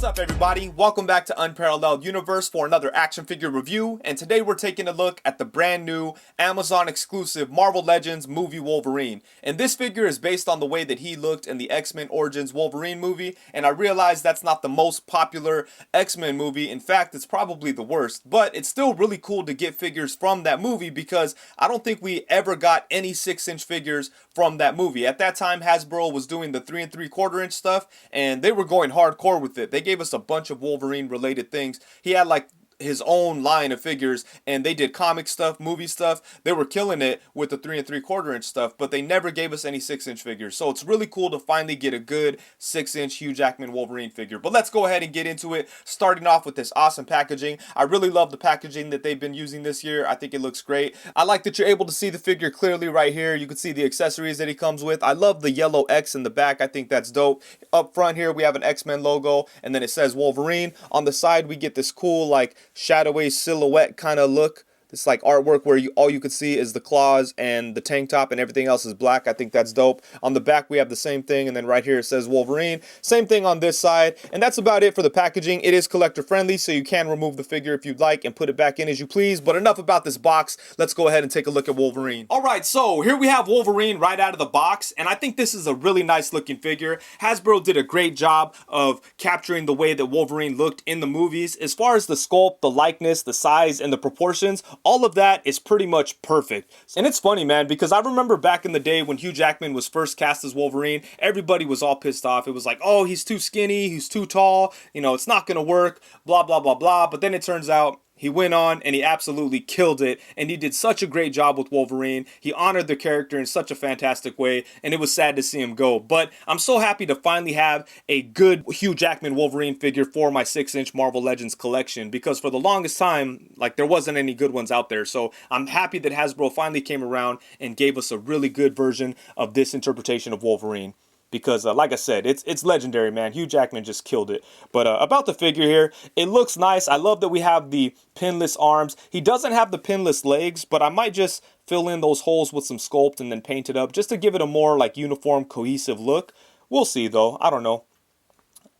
What's up, everybody? Welcome back to Unparalleled Universe for another action figure review, and today we're taking a look at the brand new Amazon exclusive Marvel Legends movie Wolverine. And this figure is based on the way that he looked in the X-Men Origins Wolverine movie, and I realize that's not the most popular X-Men movie. In fact, it's probably the worst, but it's still really cool to get figures from that movie because I don't think we ever got any 6-inch figures from that movie. At that time, Hasbro was doing the 3 3/4 inch stuff, and they were going hardcore with it. They gave us a bunch of Wolverine related things. He had like his own line of figures, and they did comic stuff, movie stuff. They were killing it with the 3 3/4 inch stuff, but they never gave us any 6-inch figures. So it's really cool to finally get a good 6-inch Hugh Jackman Wolverine figure. But let's go ahead and get into it, starting off with this awesome packaging. I really love the packaging that they've been using this year. I think it looks great. I like that you're able to see the figure clearly right here. You can see the accessories that he comes with. I love the yellow X in the back. I think that's dope. Up front here, we have an X-Men logo, and then it says Wolverine. On the side, we get this cool, like, shadowy silhouette kind of look. This like artwork where all you could see is the claws and the tank top and everything else is black. I think that's dope. On the back we have the same thing, and then right here it says Wolverine. Same thing on this side, and that's about it for the packaging. It is collector friendly, so you can remove the figure if you'd like and put it back in as you please. But enough about this box. Let's go ahead and take a look at Wolverine. Alright, so here we have Wolverine right out of the box, and I think this is a really nice looking figure. Hasbro did a great job of capturing the way that Wolverine looked in the movies. As far as the sculpt, the likeness, the size, and the proportions, all of that is pretty much perfect. And it's funny, man, because I remember back in the day when Hugh Jackman was first cast as Wolverine, everybody was all pissed off. It was like, oh, he's too skinny, he's too tall, you know, it's not gonna work, blah, blah, blah, blah. But then it turns out he went on and he absolutely killed it, and he did such a great job with Wolverine. He honored the character in such a fantastic way, and it was sad to see him go. But I'm so happy to finally have a good Hugh Jackman Wolverine figure for my 6-inch Marvel Legends collection, because for the longest time, like, there wasn't any good ones out there. So I'm happy that Hasbro finally came around and gave us a really good version of this interpretation of Wolverine. Because, like I said, it's legendary, man. Hugh Jackman just killed it. But about the figure here, it looks nice. I love that we have the pinless arms. He doesn't have the pinless legs, but I might just fill in those holes with some sculpt and then paint it up just to give it a more, like, uniform, cohesive look. We'll see, though. I don't know.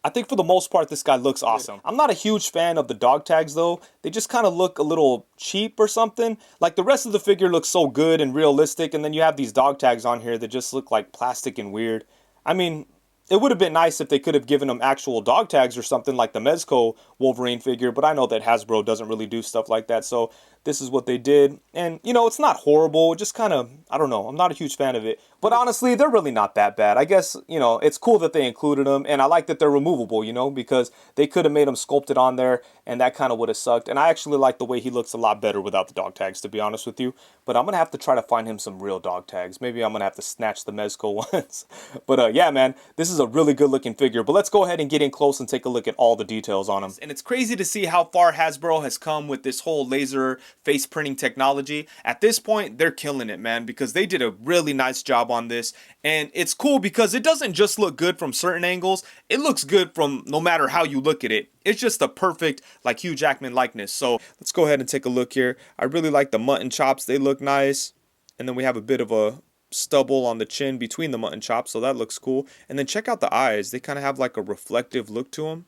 I think for the most part, this guy looks awesome. I'm not a huge fan of the dog tags, though. They just kind of look a little cheap or something. Like, the rest of the figure looks so good and realistic, and then you have these dog tags on here that just look like plastic and weird. I mean, it would have been nice if they could have given him actual dog tags or something like the Mezco Wolverine figure, but I know that Hasbro doesn't really do stuff like that, so this is what they did. And, you know, it's not horrible, just kind of, I don't know, I'm not a huge fan of it. But honestly, they're really not that bad. I guess, you know, it's cool that they included them, and I like that they're removable, you know, because they could have made them sculpted on there, and that kind of would have sucked. And I actually like the way he looks a lot better without the dog tags, to be honest with you. But I'm going to have to try to find him some real dog tags. Maybe I'm going to have to snatch the Mezco ones. But yeah, man, this is a really good looking figure. But let's go ahead and get in close and take a look at all the details on him. And it's crazy to see how far Hasbro has come with this whole laser face printing technology. At this point, they're killing it, man, because they did a really nice job on this. And it's cool because it doesn't just look good from certain angles. It looks good from no matter how you look at it. It's just a perfect, like, Hugh Jackman likeness. So let's go ahead and take a look here. I really like the mutton chops. They look nice. And then we have a bit of a stubble on the chin between the mutton chops, so that looks cool. And then check out the eyes. They kind of have like a reflective look to them.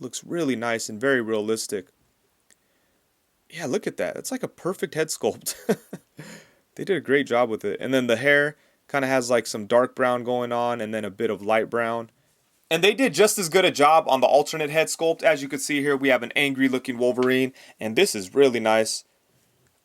Looks really nice and very realistic. Yeah, look at that. It's like a perfect head sculpt. They did a great job with it. And then the hair kind of has like some dark brown going on and then a bit of light brown. And they did just as good a job on the alternate head sculpt. As you can see here, we have an angry looking Wolverine, and this is really nice.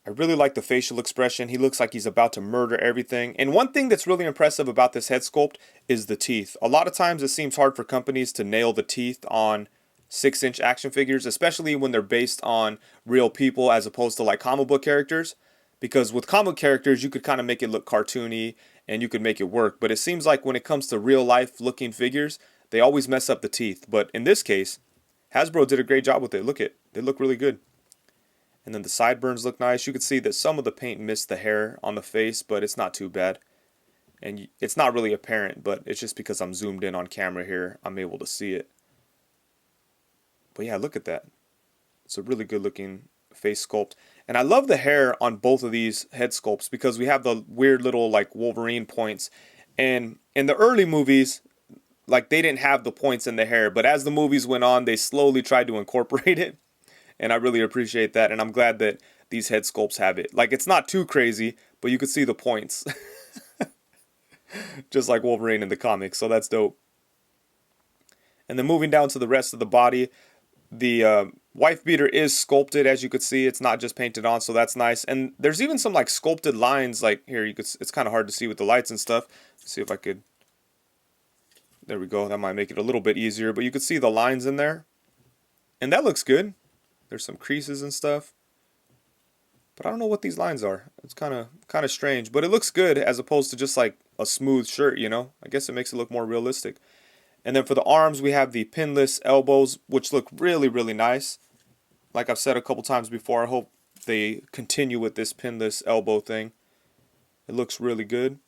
I really like the facial expression. He looks like he's about to murder everything. And one thing that's really impressive about this head sculpt is the teeth. A lot of times it seems hard for companies to nail the teeth on 6-inch action figures, especially when they're based on real people as opposed to like comic book characters. Because with comic characters, you could kind of make it look cartoony and you could make it work. But it seems like when it comes to real life looking figures, they always mess up the teeth. But in this case, Hasbro did a great job with it. Look, they look really good. And then the sideburns look nice. You can see that some of the paint missed the hair on the face, but it's not too bad. And it's not really apparent, but it's just because I'm zoomed in on camera here, I'm able to see it. But yeah, look at that. It's a really good looking face sculpt. And I love the hair on both of these head sculpts because we have the weird little like Wolverine points. And in the early movies, like they didn't have the points in the hair, but as the movies went on, they slowly tried to incorporate it, and I really appreciate that, and I'm glad that these head sculpts have it. Like, it's not too crazy, but you could see the points. Just like Wolverine in the comics, so that's dope. And then moving down to the rest of the body, the wife beater is sculpted, as you could see. It's not just painted on, so that's nice. And there's even some like sculpted lines, like here you could. It's kind of hard to see with the lights and stuff. Let's see if I could. There we go. That might make it a little bit easier, but you could see the lines in there, and that looks good. There's some creases and stuff, but I don't know what these lines are. It's kind of strange, but it looks good as opposed to just like a smooth shirt, you know. I guess it makes it look more realistic. And then for the arms, we have the pinless elbows, which look really, really nice. Like I've said a couple times before, I hope they continue with this pinless elbow thing. It looks really good.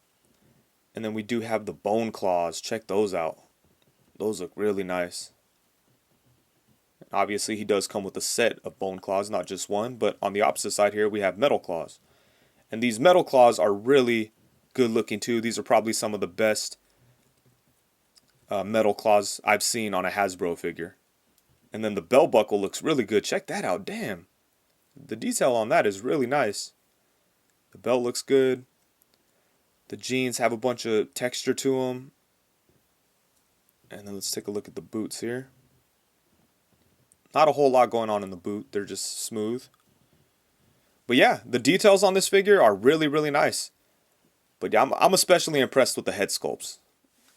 And then we do have the bone claws. Check those out. Those look really nice. Obviously, he does come with a set of bone claws, not just one. But on the opposite side here, we have metal claws. And these metal claws are really good looking too. These are probably some of the best metal claws I've seen on a Hasbro figure. And then the belt buckle looks really good. Check that out. Damn. The detail on that is really nice. The belt looks good. The jeans have a bunch of texture to them. And then let's take a look at the boots here. Not a whole lot going on in the boot. They're just smooth. But yeah, the details on this figure are really, really nice. But yeah, I'm especially impressed with the head sculpts.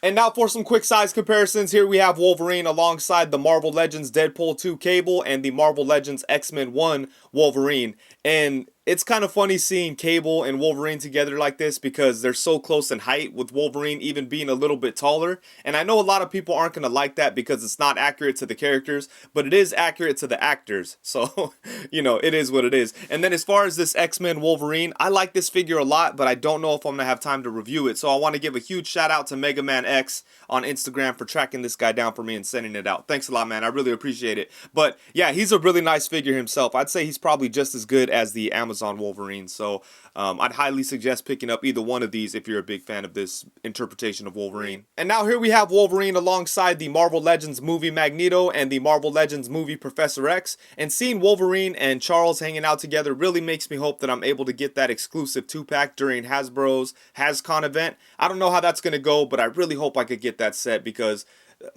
And now for some quick size comparisons, here we have Wolverine alongside the Marvel Legends Deadpool 2 Cable and the Marvel Legends X-Men 1 Wolverine. And it's kind of funny seeing Cable and Wolverine together like this because they're so close in height, with Wolverine even being a little bit taller. And I know a lot of people aren't going to like that because it's not accurate to the characters, but it is accurate to the actors. So, you know, it is what it is. And then as far as this X-Men Wolverine, I like this figure a lot, but I don't know if I'm going to have time to review it. So I want to give a huge shout out to Mega Man X on Instagram for tracking this guy down for me and sending it out. Thanks a lot, man. I really appreciate it. But yeah, he's a really nice figure himself. I'd say he's probably just as good as the Amazon Wolverine. So I'd highly suggest picking up either one of these if you're a big fan of this interpretation of Wolverine. And now here we have Wolverine alongside the Marvel Legends movie Magneto and the Marvel Legends movie Professor X. And seeing Wolverine and Charles hanging out together really makes me hope that I'm able to get that exclusive 2-pack during Hasbro's HasCon event. I don't know how that's going to go, but I really hope I could get that set because,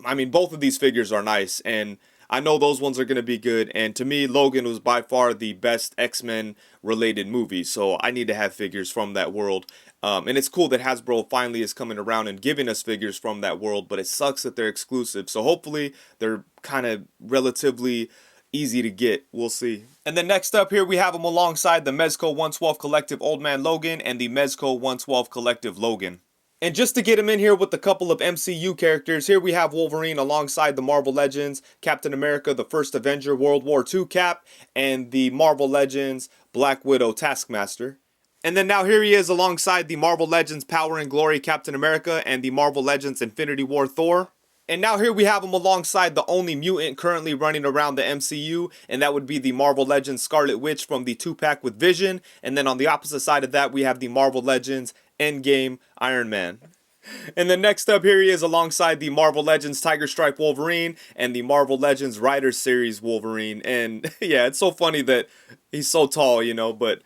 I mean, both of these figures are nice, and I know those ones are going to be good. And to me, Logan was by far the best X-Men related movie, so I need to have figures from that world. And it's cool that Hasbro finally is coming around and giving us figures from that world, but it sucks that they're exclusive. So hopefully they're kind of relatively easy to get. We'll see. And then next up here we have him alongside the Mezco 112 Collective Old Man Logan and the Mezco 112 Collective Logan. And just to get him in here with a couple of MCU characters, here we have Wolverine alongside the Marvel Legends, Captain America, the First Avenger, World War II Cap, and the Marvel Legends, Black Widow Taskmaster. And then now here he is alongside the Marvel Legends Power and Glory Captain America and the Marvel Legends Infinity War Thor. And now here we have him alongside the only mutant currently running around the MCU, and that would be the Marvel Legends Scarlet Witch from the 2-pack with Vision. And then on the opposite side of that, we have the Marvel Legends Endgame Iron Man. And then next up here he is alongside the Marvel Legends Tiger Stripe Wolverine and the Marvel Legends Rider Series Wolverine. And yeah, it's so funny that he's so tall, you know, but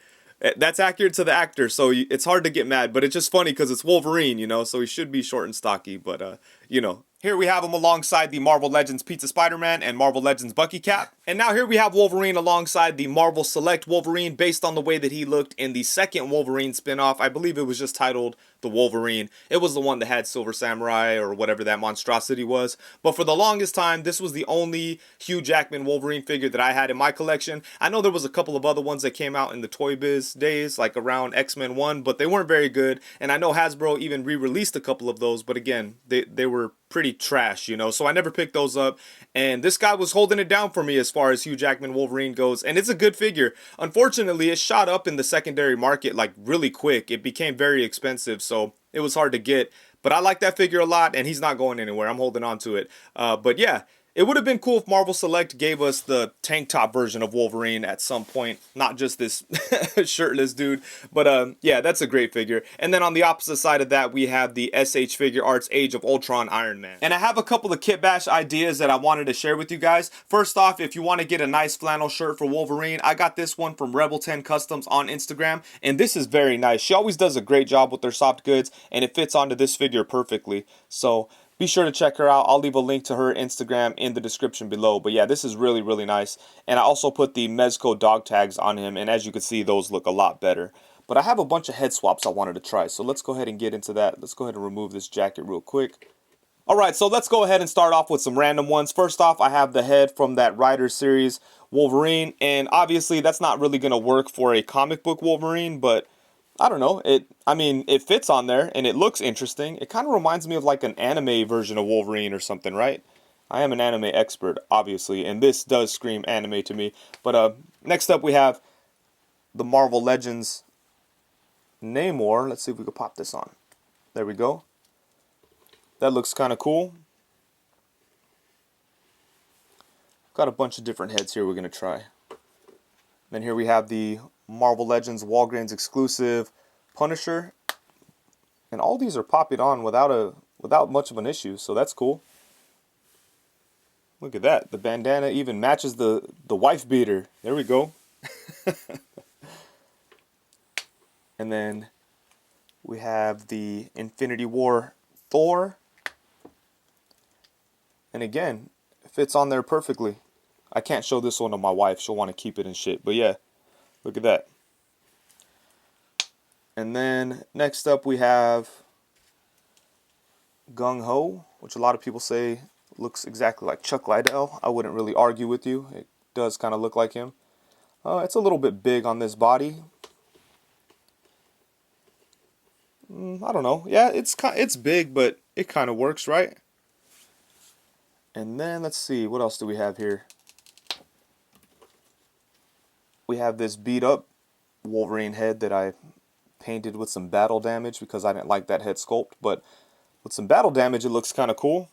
that's accurate to the actor, so it's hard to get mad. But it's just funny because it's Wolverine, you know, so he should be short and stocky, but you know. Here we have him alongside the Marvel Legends Pizza Spider-Man and Marvel Legends Bucky Cap. And now here we have Wolverine alongside the Marvel Select Wolverine based on the way that he looked in the second Wolverine spinoff. I believe it was just titled The Wolverine. It was the one that had Silver Samurai or whatever that monstrosity was. But for the longest time, this was the only Hugh Jackman Wolverine figure that I had in my collection. I know there was a couple of other ones that came out in the Toy Biz days, like around X-Men 1, but they weren't very good. And I know Hasbro even re-released a couple of those, but again, they were pretty trash, you know, so I never picked those up. And this guy was holding it down for me as far as Hugh Jackman Wolverine goes, and it's a good figure. Unfortunately, it shot up in the secondary market like really quick. It became very expensive, so it was hard to get. But I like that figure a lot, and he's not going anywhere. I'm holding on to it. But yeah, It would have been cool if Marvel Select gave us the tank top version of Wolverine at some point, not just this shirtless dude. But yeah, that's a great figure. And then on the opposite side of that, we have the SH Figure Arts Age of Ultron Iron Man. And I have a couple of Kitbash ideas that I wanted to share with you guys. First off, if you want to get a nice flannel shirt for Wolverine, I got this one from Rebel 10 Customs on Instagram, and this is very nice. She always does a great job with their soft goods, and it fits onto this figure perfectly. So be sure to check her out. I'll leave a link to her Instagram in the description below. But yeah, this is really, really nice. And I also put the Mezco dog tags on him. And as you can see, those look a lot better. But I have a bunch of head swaps I wanted to try. So let's go ahead and get into that. Let's go ahead and remove this jacket real quick. Alright, so let's go ahead and start off with some random ones. First off, I have the head from that Rider series Wolverine. And obviously, that's not really going to work for a comic book Wolverine. But I don't know, it fits on there and it looks interesting. It kind of reminds me of like an anime version of Wolverine or something, right? I am an anime expert, obviously, and this does scream anime to me. But next up we have the Marvel Legends Namor. Let's see if we can pop this on. There we go. That looks kind of cool. Got a bunch of different heads here we're going to try. Then here we have the Marvel Legends Walgreens exclusive Punisher, and all these are popping on without much of an issue, so that's cool. Look at that, the bandana even matches the wife beater. There we go. And then we have the Infinity War Thor, and again, it fits on there perfectly. I can't show this one to my wife, she'll want to keep it and shit, but yeah, look at that. And then next up we have Gung Ho, which a lot of people say looks exactly like Chuck Liddell. I wouldn't really argue with you. It does kind of look like him. It's a little bit big on this body. I don't know. Yeah, it's big, but it kind of works, right? And then let's see, what else do we have here? We have this beat up Wolverine head that I painted with some battle damage because I didn't like that head sculpt, but with some battle damage it looks kind of cool.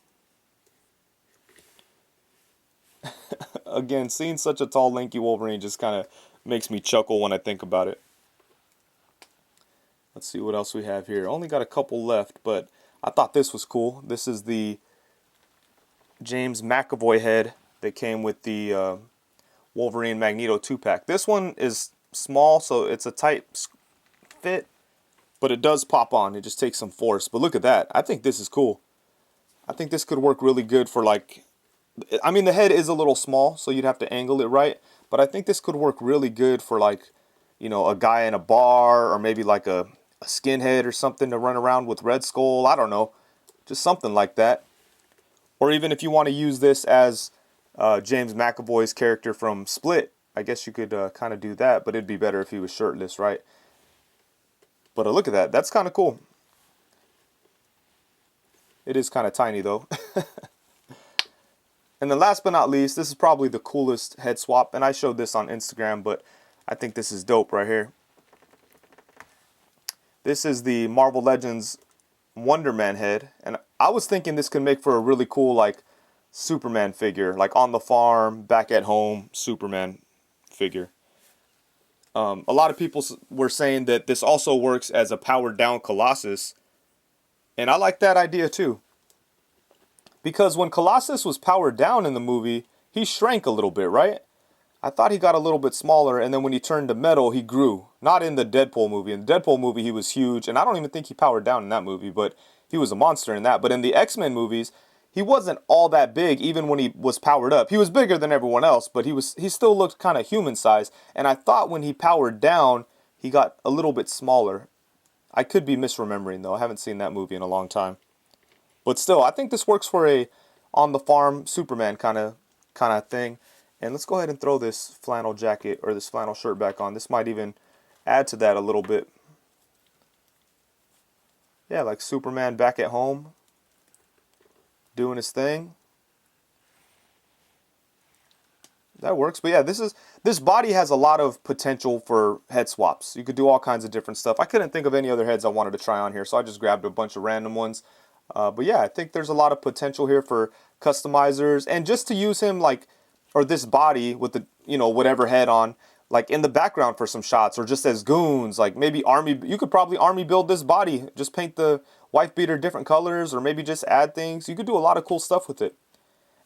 Again, seeing such a tall lanky Wolverine just kind of makes me chuckle when I think about it. Let's see what else we have here. Only got a couple left, but I thought this was cool. This is the James McAvoy head that came with the Wolverine Magneto 2-pack. This one is small, so it's a tight fit, but it does pop on. It just takes some force. But look at that. I think this is cool. I think this could work really good for, like, I mean, the head is a little small, so you'd have to angle it right, but I think this could work really good for, like, you know, a guy in a bar, or maybe like a skinhead or something to run around with Red Skull. I don't know, just something like that. Or even if you want to use this as James McAvoy's character from Split, I guess you could kind of do that, but it'd be better if he was shirtless, right? But look at that. That's kind of cool. It is kind of tiny, though. And then last but not least, this is probably the coolest head swap. And I showed this on Instagram, but I think this is dope right here. This is the Marvel Legends Wonder Man head. And I was thinking this could make for a really cool, like, Superman figure. Like, on the farm, back at home, Superman figure. A lot of people were saying that this also works as a powered down Colossus. And I like that idea too. Because when Colossus was powered down in the movie, he shrank a little bit, right? I thought he got a little bit smaller, and then when he turned to metal, he grew. Not in the Deadpool movie. In the Deadpool movie, he was huge, and I don't even think he powered down in that movie, but he was a monster in that. But in the X-Men movies, he wasn't all that big, even when he was powered up. He was bigger than everyone else, but he still looked kind of human-sized. And I thought when he powered down, he got a little bit smaller. I could be misremembering, though. I haven't seen that movie in a long time. But still, I think this works for a on-the-farm Superman kind of thing. And let's go ahead and throw this flannel jacket or this flannel shirt back on. This might even add to that a little bit. Yeah, like Superman back at home, doing his thing. That works. But yeah, this body has a lot of potential for head swaps. You could do all kinds of different stuff. I couldn't think of any other heads I wanted to try on here, so I just grabbed a bunch of random ones. But yeah, I think there's a lot of potential here for customizers, and just to use him like, or this body with the, whatever head on, like in the background for some shots, or just as goons, like maybe army. You could probably army build this body, just paint the wife beater different colors, or maybe just add things. You could do a lot of cool stuff with it.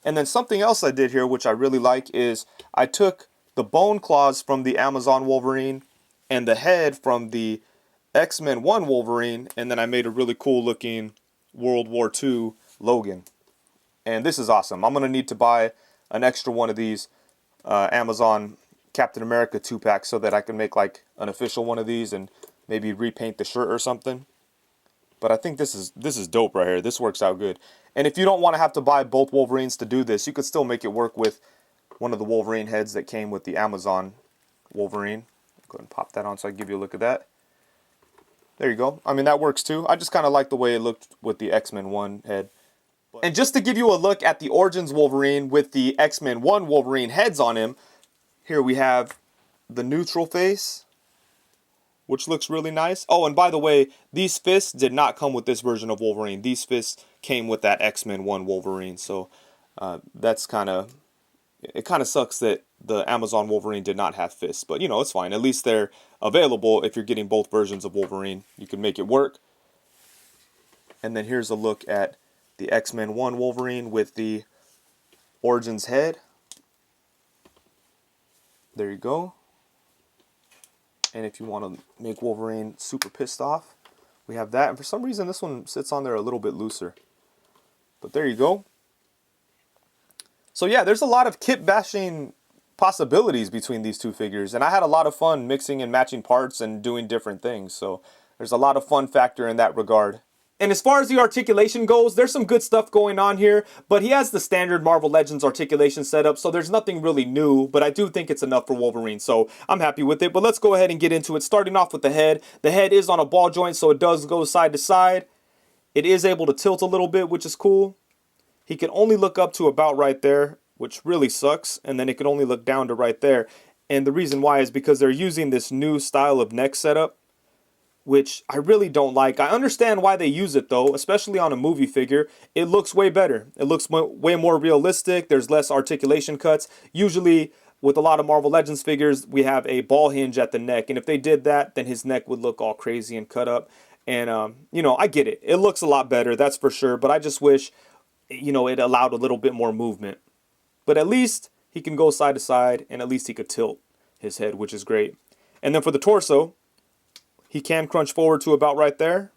And then something else I did here, which I really like, is I took the bone claws from the Amazon Wolverine and the head from the X-Men 1 Wolverine, and then I made a really cool looking World War II Logan. And this is awesome. I'm going to need to buy an extra one of these Amazon Captain America 2-pack so that I can make like an official one of these and maybe repaint the shirt or something. But I think this is dope right here. This works out good. And if you don't want to have to buy both Wolverines to do this, you could still make it work with one of the Wolverine heads that came with the Amazon Wolverine. Go ahead and pop that on so I can give you a look at that. There you go. I mean, that works too. I just kind of like the way it looked with the X-Men 1 head. And just to give you a look at the Origins Wolverine with the X-Men 1 Wolverine heads on him, here we have the neutral face, which looks really nice. Oh, and by the way, these fists did not come with this version of Wolverine. These fists came with that X-Men 1 Wolverine. So that's it kind of sucks that the Amazon Wolverine did not have fists. But, it's fine. At least they're available if you're getting both versions of Wolverine. You can make it work. And then here's a look at the X-Men 1 Wolverine with the Origins head. There you go. And if you want to make Wolverine super pissed off, we have that. And for some reason, this one sits on there a little bit looser. But there you go. So yeah, there's a lot of kit bashing possibilities between these two figures. And I had a lot of fun mixing and matching parts and doing different things. So there's a lot of fun factor in that regard. And as far as the articulation goes, there's some good stuff going on here, but he has the standard Marvel Legends articulation setup, so there's nothing really new, but I do think it's enough for Wolverine, so I'm happy with it. But let's go ahead and get into it, starting off with the head. The head is on a ball joint, so it does go side to side. It is able to tilt a little bit, which is cool. He can only look up to about right there, which really sucks, and then it can only look down to right there. And the reason why is because they're using this new style of neck setup, which I really don't like. I understand why they use it though, especially on a movie figure. It looks way better. It looks way more realistic. There's less articulation cuts. Usually with a lot of Marvel Legends figures, we have a ball hinge at the neck. And if they did that, then his neck would look all crazy and cut up. And, I get it. It looks a lot better, that's for sure. But I just wish, it allowed a little bit more movement. But at least he can go side to side, and at least he could tilt his head, which is great. And then for the torso, he can crunch forward to about right there.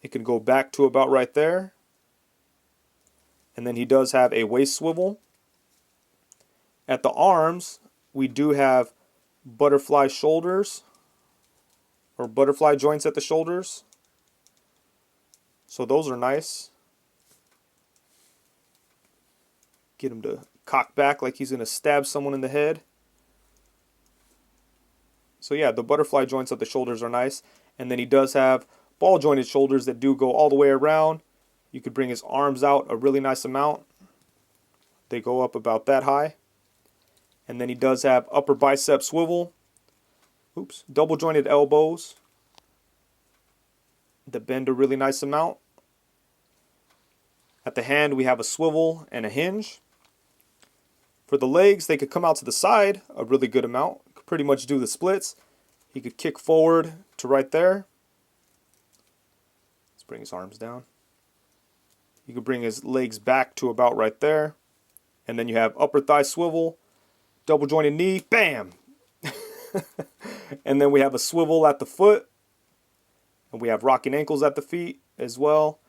It can go back to about right there. And then he does have a waist swivel. At the arms, we do have butterfly shoulders, or butterfly joints at the shoulders. So those are nice. Get him to cock back like he's going to stab someone in the head. So yeah, the butterfly joints at the shoulders are nice. And then he does have ball jointed shoulders that do go all the way around. You could bring his arms out a really nice amount. They go up about that high. And then he does have upper bicep swivel. Oops, double jointed elbows that bend a really nice amount. At the hand, we have a swivel and a hinge. For the legs, they could come out to the side a really good amount. Could pretty much do the splits. He could kick forward to right there. Let's bring his arms down. You could bring his legs back to about right there. And then you have upper thigh swivel, double jointed knee, bam! And then we have a swivel at the foot. And we have rocking ankles at the feet as well.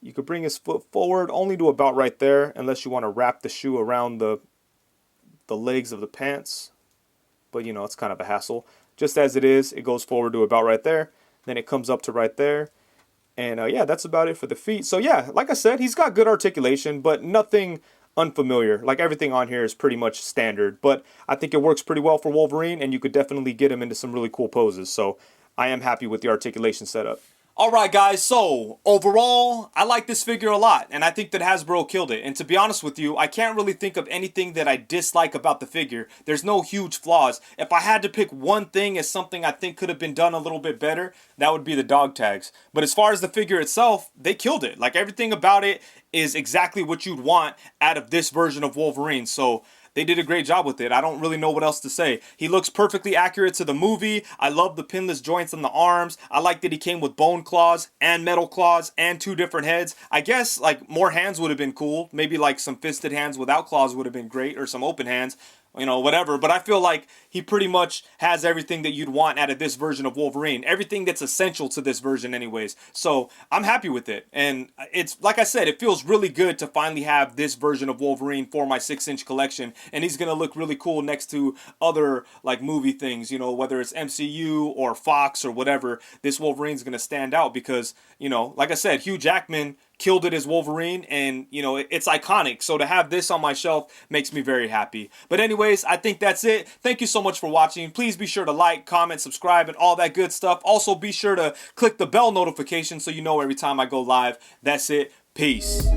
You could bring his foot forward only to about right there, unless you want to wrap the shoe around the legs of the pants. But, it's kind of a hassle. Just as it is, it goes forward to about right there. Then it comes up to right there. And, yeah, that's about it for the feet. So, yeah, like I said, he's got good articulation, but nothing unfamiliar. Like, everything on here is pretty much standard. But I think it works pretty well for Wolverine, and you could definitely get him into some really cool poses. So, I am happy with the articulation setup. Alright guys, so overall, I like this figure a lot, and I think that Hasbro killed it. And to be honest with you, I can't really think of anything that I dislike about the figure. There's no huge flaws. If I had to pick one thing as something I think could have been done a little bit better, that would be the dog tags. But as far as the figure itself, they killed it. Like, everything about it is exactly what you'd want out of this version of Wolverine. So they did a great job with it. I don't really know what else to say. He looks perfectly accurate to the movie. I love the pinless joints on the arms. I like that he came with bone claws and metal claws and 2 different heads. I guess like more hands would have been cool. Maybe like some fisted hands without claws would have been great, or some open hands. You know, whatever. But I feel like he pretty much has everything that you'd want out of this version of Wolverine. Everything that's essential to this version anyways. So I'm happy with it. And it's, like I said, it feels really good to finally have this version of Wolverine for my 6-inch collection. And he's going to look really cool next to other like movie things, you know, whether it's MCU or Fox or whatever. This Wolverine's going to stand out because, you know, like I said, Hugh Jackman killed it as Wolverine, and you know, it's iconic. So to have this on my shelf makes me very happy. But anyways, I think that's it. Thank you so much for watching. Please be sure to like, comment, subscribe, and all that good stuff. Also be sure to click the bell notification so you know every time I go live. That's it. Peace.